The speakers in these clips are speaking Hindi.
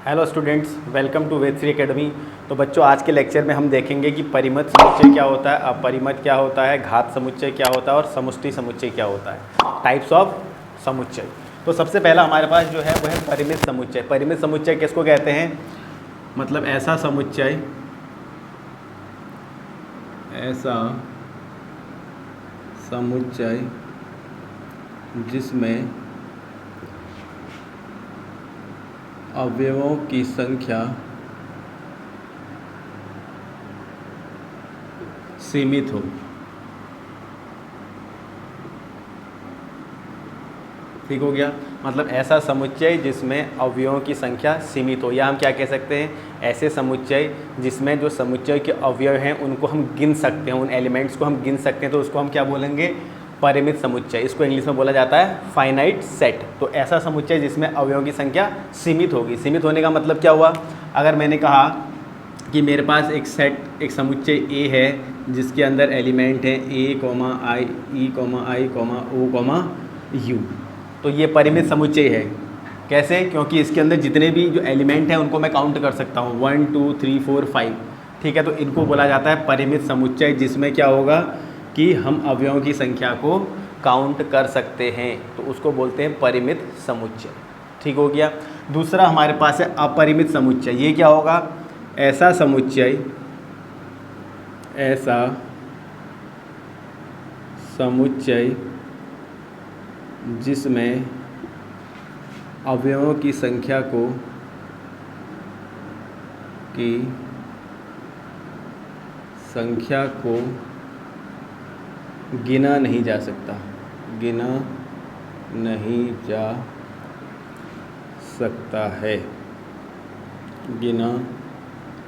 Hello students, welcome to Ved Shri academy. तो बच्चों, आज के लेक्चर में हम देखेंगे कि परिमित समुच्चय क्या होता है, अपरिमित क्या होता है, घात समुच्चय क्या होता है और समष्टि समुच्चय क्या होता है, टाइप्स ऑफ समुच्चय। तो सबसे पहला हमारे पास जो है वो है परिमित समुच्चय। परिमित समुच्चय किसको कहते हैं? मतलब ऐसा समुच्चय जिसमें अवयवों की संख्या सीमित हो। ठीक हो गया। मतलब ऐसा समुच्चय जिसमें अवयवों की संख्या सीमित हो, या हम क्या कह सकते हैं, ऐसे समुच्चय जिसमें जो समुच्चय के अवयव हैं उनको हम गिन सकते हैं, उन एलिमेंट्स को हम गिन सकते हैं, तो उसको हम क्या बोलेंगे? परिमित समुच्चय। इसको इंग्लिश में बोला जाता है फाइनाइट सेट। तो ऐसा समुच्चय जिसमें अवयवों की संख्या सीमित होगी। सीमित होने का मतलब क्या हुआ? अगर मैंने कहा कि मेरे पास एक सेट, एक समुच्चय ए है जिसके अंदर एलिमेंट हैं ए, आई, ई, आई, ओ, यू, तो ये परिमित समुच्चय है। कैसे? क्योंकि इसके अंदर जितने भी जो एलिमेंट हैं उनको मैं काउंट कर सकता हूँ, 1 2 3 4 5। ठीक है, तो इनको बोला जाता है परिमित समुच्चय, जिसमें क्या होगा कि हम अवयवों की संख्या को काउंट कर सकते हैं, तो उसको बोलते हैं परिमित समुच्चय। ठीक हो गया। दूसरा हमारे पास है अपरिमित समुच्चय। ये क्या होगा? ऐसा समुच्चय जिसमें अवयवों की संख्या को गिना नहीं जा सकता।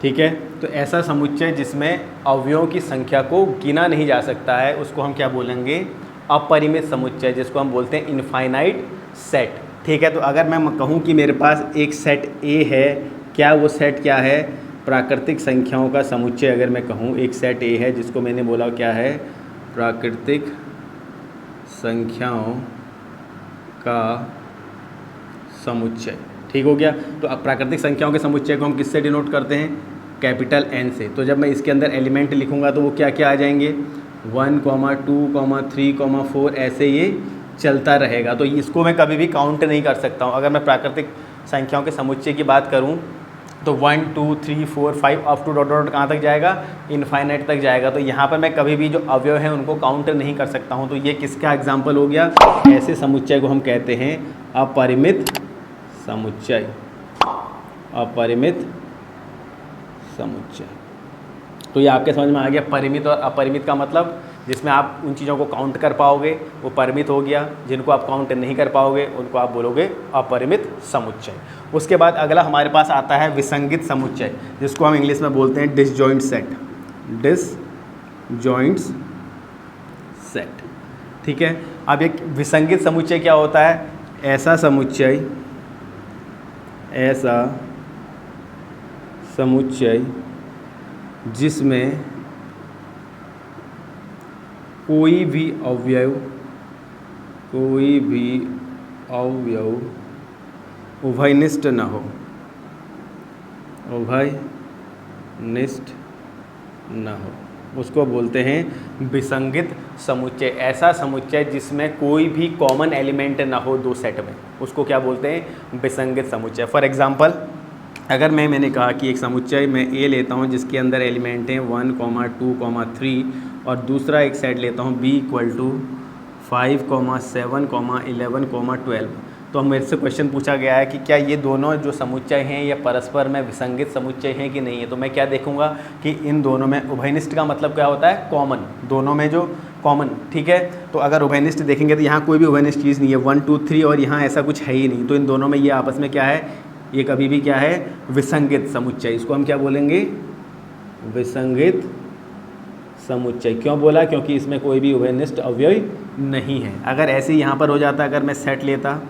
ठीक है, तो ऐसा समुच्चय जिसमें अवयवों की संख्या को गिना नहीं जा सकता है उसको हम क्या बोलेंगे? अपरिमित समुच्चय, जिसको हम बोलते हैं इनफाइनाइट सेट। ठीक है, तो अगर मैं कहूँ कि मेरे पास एक सेट ए है, क्या वो सेट क्या है? प्राकृतिक संख्याओं का समुच्चय। अगर मैं कहूँ एक सेट ए है जिसको मैंने बोला क्या है? प्राकृतिक संख्याओं का समुच्चय। ठीक हो गया। तो अब प्राकृतिक संख्याओं के समुच्चय को हम किससे डिनोट करते हैं? कैपिटल एन से। तो जब मैं इसके अंदर एलिमेंट लिखूंगा तो वो क्या क्या आ जाएंगे? 1, 2, 3, 4, ऐसे ये चलता रहेगा। तो इसको मैं कभी भी काउंट नहीं कर सकता हूँ। अगर मैं प्राकृतिक संख्याओं के समुच्चय की बात करूँ तो 1 2 3 4 5 अप टू डॉट डॉट कहाँ तक जाएगा? इनफाइनाइट तक जाएगा। तो यहाँ पर मैं कभी भी जो अवयव हैं उनको काउंट नहीं कर सकता हूँ। तो ये किसका एग्जाम्पल हो गया? ऐसे समुच्चय को हम कहते हैं अपरिमित समुच्चय। अपरिमित समुच्चय। तो ये आपके समझ में आ गया। परिमित और अपरिमित का मतलब, जिसमें आप उन चीज़ों को काउंट कर पाओगे वो परिमित हो गया, जिनको आप काउंट नहीं कर पाओगे उनको आप बोलोगे अपरिमित समुच्चय। उसके बाद अगला हमारे पास आता है विसंगित समुच्चय, जिसको हम इंग्लिश में बोलते हैं डिसजॉइंट सेट। Disjoint set. ठीक है, अब एक विसंगित समुच्चय क्या होता है? ऐसा समुच्चय जिसमें कोई भी अवयव उभयनिष्ठ न हो। उसको बोलते हैं विसंगित समुच्चय। ऐसा समुच्चय जिसमें कोई भी कॉमन एलिमेंट ना हो दो सेट में, उसको क्या बोलते हैं? विसंगित समुच्चय। फॉर एग्जांपल, अगर मैंने कहा कि एक समुच्चय मैं ए लेता हूं जिसके अंदर एलिमेंट हैं 1, 2, 3, और दूसरा एक सेट लेता हूं b = 5, 7, 11, 12, तो मेरे से क्वेश्चन पूछा गया है कि क्या ये दोनों जो समुच्चय हैं ये परस्पर में विसंगित समुच्चय हैं कि नहीं है। तो मैं क्या देखूंगा कि इन दोनों में उभयनिष्ठ का मतलब क्या होता है? कॉमन। दोनों में जो कॉमन। ठीक है, तो अगर उभयनिष्ठ देखेंगे तो यहाँ कोई भी उभयनिष्ठ चीज़ नहीं है, 1 2 3, और यहाँ ऐसा कुछ है ही नहीं। तो इन दोनों में ये आपस में क्या है? ये कभी भी क्या है? विसंगित समुच्चय। इसको हम क्या बोलेंगे? विसंगित समुच्चय। क्यों बोला? क्योंकि इसमें कोई भी उभयनिष्ठ अवयव नहीं है। अगर ऐसे ही यहाँ पर हो जाता, अगर मैं सेट लेता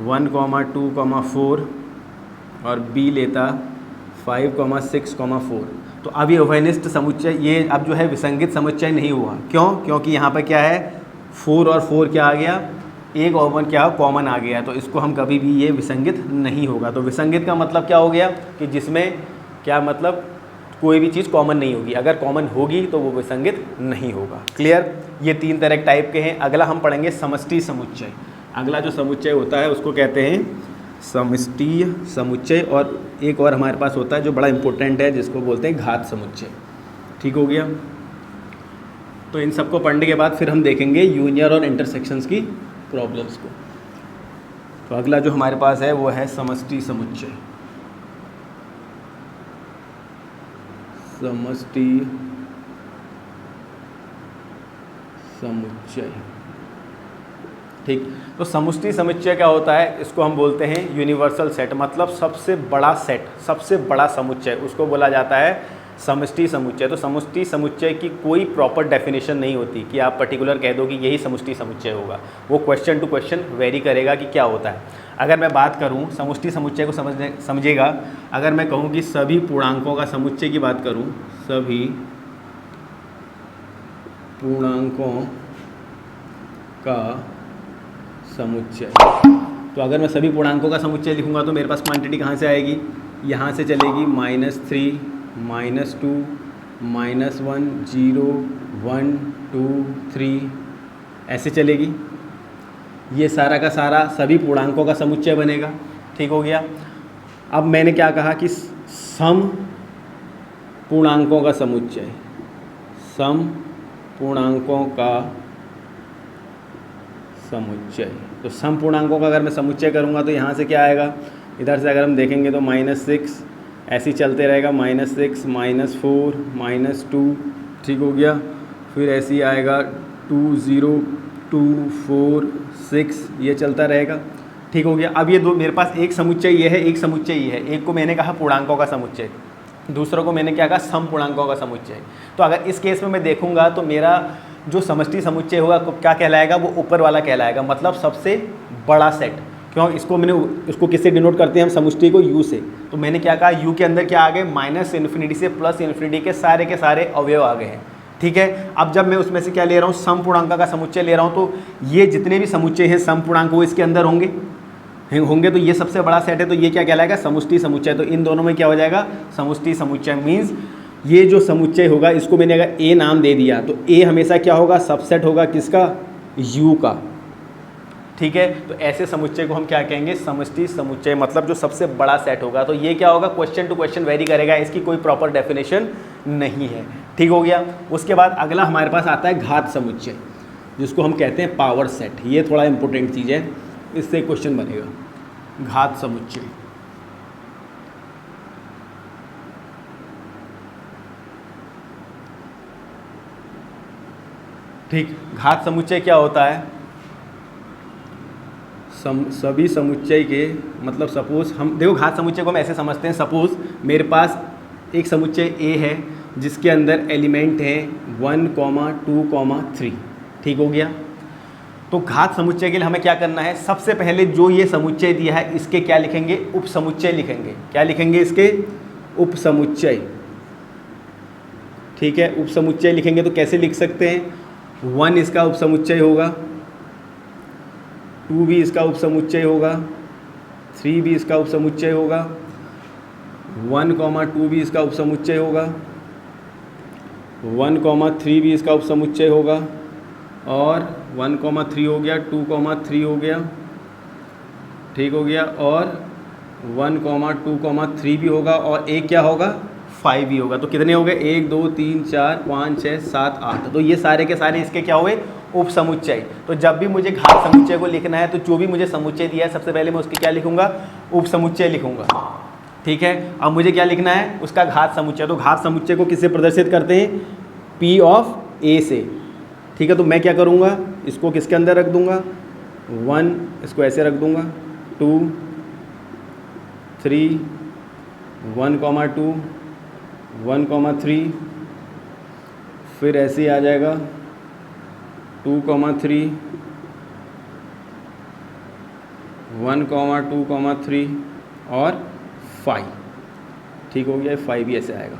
1, 2, 4 और b लेता 5, 6, 4, तो अब ये उभयनिष्ठ समुच्चय, ये अब जो है विसंगित समुच्चय नहीं हुआ। क्यों? क्योंकि यहाँ पर क्या है? 4 और 4 क्या आ गया? एक और वन क्या कॉमन आ गया, तो इसको हम कभी भी ये विसंगित नहीं होगा। तो विसंगित का मतलब क्या हो गया कि जिसमें क्या मतलब कोई भी चीज़ कॉमन नहीं होगी, अगर कॉमन होगी तो वो विसंगित नहीं होगा। क्लियर? ये 3 तरह टाइप के हैं। अगला हम पढ़ेंगे समष्टि समुच्चय। अगला जो समुच्चय होता है उसको कहते हैं समष्टि समुच्चय, और एक और हमारे पास होता है जो बड़ा इंपॉर्टेंट है जिसको बोलते हैं घात समुच्चय। ठीक हो गया? तो इन सबको पढ़ने के बाद फिर हम देखेंगे यूनियन और इंटरसेक्शंस की प्रॉब्लम्स को। तो अगला जो हमारे पास है वो है समष्टि समुच्चय। समष्टि समुच्चय। ठीक, तो समष्टि समुच्चय क्या होता है? इसको हम बोलते हैं यूनिवर्सल सेट, मतलब सबसे बड़ा सेट, सबसे बड़ा समुच्चय, उसको बोला जाता है समष्टि समुच्चय। तो समष्टि समुच्चय की कोई प्रॉपर डेफिनेशन नहीं होती कि आप पर्टिकुलर कह दो कि यही समष्टि समुच्चय होगा। वो क्वेश्चन टू क्वेश्चन वेरी करेगा कि क्या होता है। अगर मैं बात करूं समष्टि समुच्चय को समझिएगा, अगर मैं कहूं कि सभी पूर्णांकों का समुच्चय की बात करूं, सभी पूर्णांकों का समुच्चय, तो अगर मैं सभी पूर्णांकों का समुच्चय लिखूंगा तो मेरे पास क्वांटिटी कहाँ से आएगी? यहाँ से चलेगी -3, -2, -1, 0, 1, 2, 3, ऐसे चलेगी। ये सारा का सारा सभी पूर्णांकों का समुच्चय बनेगा। ठीक हो गया? अब मैंने क्या कहा कि सम पूर्णांकों का समुच्चय, सम पूर्णांकों का समुच्चय। तो सम पूर्णांकों का अगर मैं समुच्चय करूंगा तो यहाँ से क्या आएगा? इधर से अगर हम देखेंगे तो -6 ऐसे ही चलते रहेगा, -6, -4, -2। ठीक हो गया? फिर ऐसे ही आएगा 2, 0, 2, 4, 6, ये चलता रहेगा। ठीक हो गया? अब ये दो मेरे पास एक समुच्चय ये है, एक समुच्चय ये है। एक को मैंने कहा पूर्णांकों का समुच्चय, दूसरों को मैंने क्या कहा? सम पूर्णांकों का समुच्चय। तो अगर इस केस में मैं देखूंगा तो मेरा जो समष्टि समुच्चय होगा क्या कहलाएगा? वो ऊपर वाला कहलाएगा, मतलब सबसे बड़ा सेट। क्यों? इसको किससे डिनोट करते हैं हम? समष्टि को यू से। तो मैंने क्या कहा? यू के अंदर क्या आ गए? -∞ से +∞ के सारे अवयव आ गए हैं। ठीक है? अब जब मैं उसमें से क्या ले रहा हूँ? सम पूर्णांक का समुच्चय ले रहा हूँ, तो ये जितने भी समुच्चय हैं सम पूर्णांक वो इसके अंदर होंगे, तो ये सबसे बड़ा सेट है। तो ये क्या कहलाएगा? समष्टि समुच्चय। तो इन दोनों में क्या हो जाएगा? समष्टि समुच्चय। मीन्स ये जो समुच्चय होगा इसको मैंने अगर ए नाम दे दिया तो ए हमेशा क्या होगा? सबसेट होगा किसका? यू का। ठीक है? तो ऐसे समुच्चय को हम क्या कहेंगे? समष्टि समुच्चय, मतलब जो सबसे बड़ा सेट होगा। तो ये क्या होगा? क्वेश्चन टू क्वेश्चन वेरी करेगा, इसकी कोई प्रॉपर डेफिनेशन नहीं है। ठीक हो गया? उसके बाद अगला हमारे पास आता है घात समुच्चय, जिसको हम कहते हैं पावर सेट। ये थोड़ा इंपॉर्टेंट चीज़ है, इससे क्वेश्चन बनेगा। घात समुच्चय, ठीक। घात समुच्चय क्या होता है? सभी समुच्चय के, मतलब सपोज हम देखो घात समुच्चय को हम ऐसे समझते हैं, सपोज मेरे पास एक समुच्चय ए है जिसके अंदर एलिमेंट है 1, 2, 3। ठीक हो गया? तो घात समुच्चय के लिए हमें क्या करना है? सबसे पहले जो ये समुच्चय दिया है इसके क्या लिखेंगे? उप समुच्चय लिखेंगे। क्या लिखेंगे? इसके उप समुच्चय। ठीक है? उप समुच्चय लिखेंगे तो कैसे लिख सकते हैं? 1 इसका उप समुच्चय होगा, 2 भी इसका उप समुच्चय होगा, 3 भी इसका उप समुच्चय होगा, 1, 2 भी इसका उप समुच्चय होगा, 1, 3 भी इसका उप समुच्चय होगा, और 1, 3 हो गया, 2, 3 हो गया। ठीक हो गया? और 1, 2, 3 भी होगा, और एक क्या होगा? 5 भी होगा। तो कितने हो गए? 1, 2, 3, 4, 5, 6, 7, 8। तो ये सारे के सारे इसके क्या हुए? उप समुच्चय। तो जब भी मुझे घात समुच्चय को लिखना है तो जो भी मुझे समुच्चय दिया है सबसे पहले मैं उसके क्या लिखूंगा? उप समुच्चय लिखूंगा। ठीक है? अब मुझे क्या लिखना है? उसका घात समुच्चय। तो घात समुच्चय को किससे प्रदर्शित करते हैं? P ऑफ A से। ठीक है? तो मैं क्या करूँगा? इसको किसके अंदर रख दूँगा? 1 इसको ऐसे रख दूँगा, 2, 3, 1, 2, 1, 3, फिर ऐसे ही आ जाएगा 2, 3, 1, 2, 3 और 5। ठीक हो गया? 5 भी ऐसे आएगा,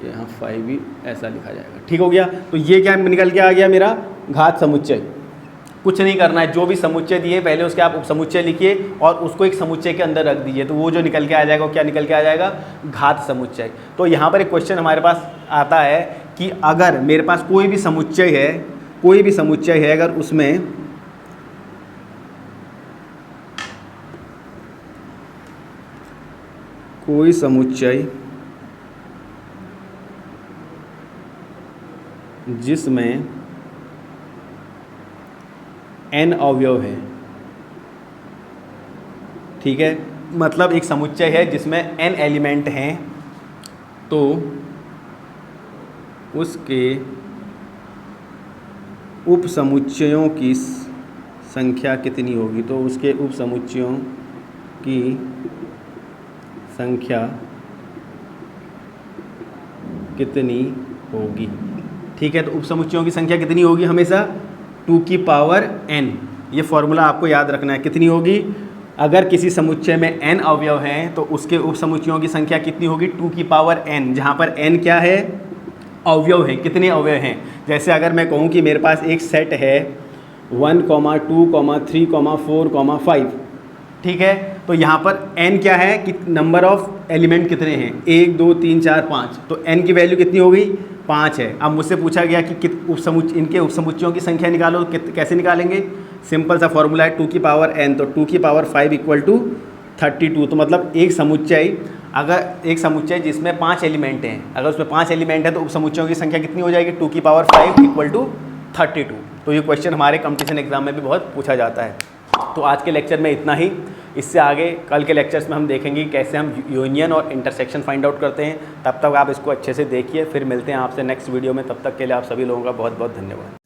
यहाँ 5 भी ऐसा लिखा जाएगा। ठीक हो गया? तो ये क्या निकल के आ गया? मेरा घात समुच्चय। कुछ नहीं करना है, जो भी समुच्चय दिए पहले उसके आप उपसमुच्चय लिखिए और उसको एक समुच्चय के अंदर रख दीजिए, तो वो जो निकल के आ जाएगा वो क्या निकल के आ जाएगा, घात समुच्चय। तो यहाँ पर एक क्वेश्चन हमारे पास आता है कि अगर मेरे पास कोई भी समुच्चय है, कोई भी समुच्चय है, अगर उसमें कोई समुच्चय जिसमें n अवयव है, ठीक है, मतलब एक समुच्चय है जिसमें n एलिमेंट हैं, तो उसके उपसमुच्चयों की संख्या कितनी होगी, तो उसके उपसमुच्चयों की संख्या कितनी होगी, ठीक है। तो उपसमुच्चयों की संख्या कितनी होगी, हमेशा 2 की पावर n, ये फॉर्मूला आपको याद रखना है। कितनी होगी, अगर किसी समुच्चय में n अवयव हैं तो उसके उपसमुच्चयों की संख्या कितनी होगी, 2 की पावर n, जहाँ पर n क्या है, अवयव है, कितने अवयव हैं। जैसे अगर मैं कहूँ कि मेरे पास एक सेट है 1, 2, 3, 4, 5, ठीक है, तो यहाँ पर n क्या है कि नंबर ऑफ एलिमेंट कितने हैं, 1, 2, 3, 4, 5, तो n की वैल्यू कितनी हो गई, 5 है। अब मुझसे पूछा गया कि इनके उपसमुच्चयों की संख्या निकालो, कैसे निकालेंगे, सिंपल सा फॉर्मूला है 2 की पावर n, तो 2 की पावर 5 इक्वल टू 32। तो मतलब एक समुच्चय, अगर एक समुच्चय जिसमें 5 एलिमेंट हैं, अगर उसमें 5 एलिमेंट है तो उपसमुच्चयों की संख्या कितनी हो जाएगी, 2 की पावर 5 इक्वल टू 32। तो ये क्वेश्चन हमारे कंपटीशन एग्जाम में भी बहुत पूछा जाता है। तो आज के लेक्चर में इतना ही, इससे आगे कल के लेक्चर्स में हम देखेंगे कैसे हम यूनियन और इंटरसेक्शन फाइंड आउट करते हैं। तब तक आप इसको अच्छे से देखिए, फिर मिलते हैं आपसे नेक्स्ट वीडियो में। तब तक के लिए आप सभी लोगों का बहुत बहुत धन्यवाद।